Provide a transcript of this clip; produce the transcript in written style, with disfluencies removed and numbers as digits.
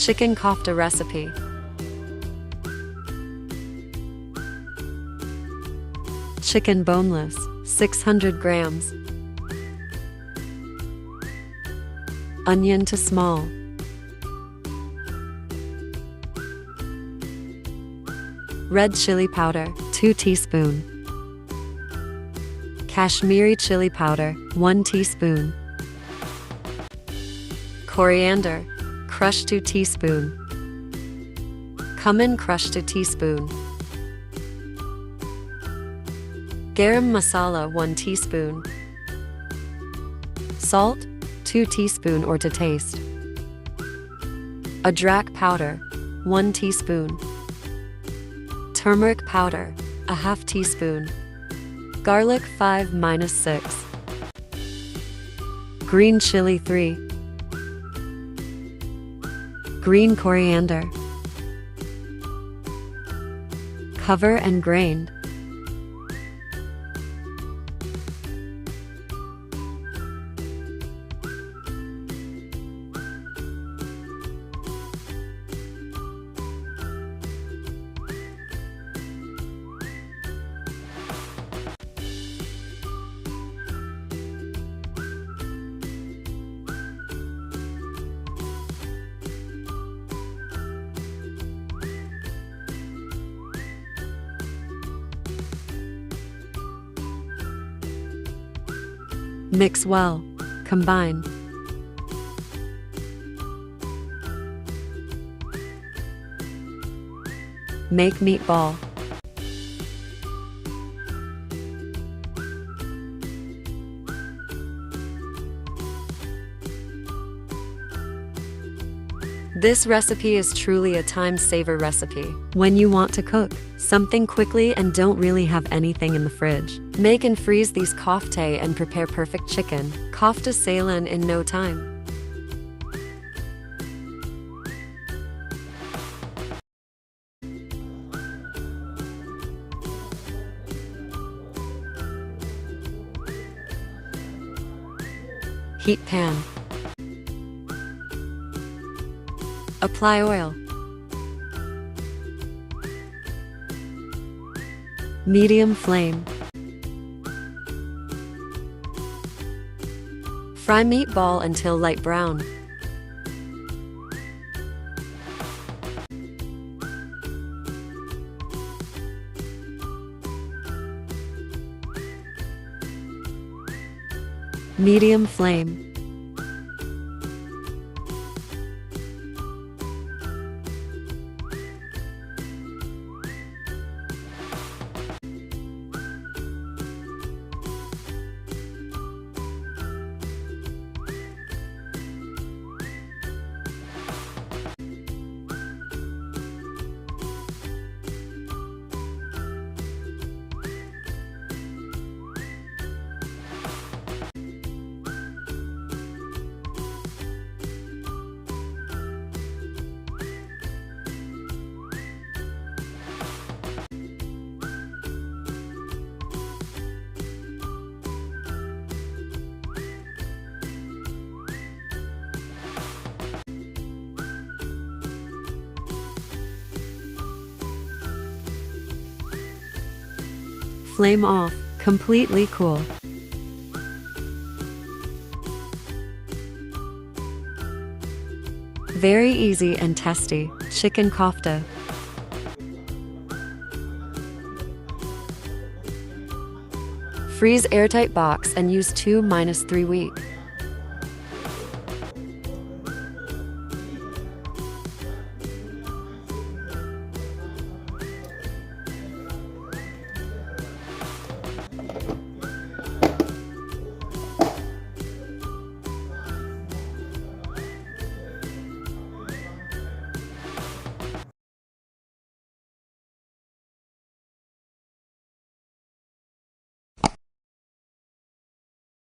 Chicken kofta recipe. Chicken boneless, 600 grams. Onion to small. Red chili powder, 2 teaspoon. Kashmiri chili powder, 1 teaspoon. Coriander, crushed 2 teaspoon. Cumin, crushed 2 teaspoon. Garam masala, 1 teaspoon. Salt, 2 teaspoon or to taste. Adrak powder, 1 teaspoon. Turmeric powder, a half teaspoon. Garlic 5-6. Green chili 3. Green coriander. Cover and grain. Mix well. Combine. Make meatball. This recipe is truly a time-saver recipe. When you want to cook something quickly and don't really have anything in the fridge, make and freeze these kofta and prepare perfect chicken kofta salen in no time. Heat pan. Apply oil. Medium flame. Fry meatball until light brown. Medium flame. Flame off. Completely cool. Very easy and tasty chicken kofta. Freeze airtight box and use 2-3 weeks.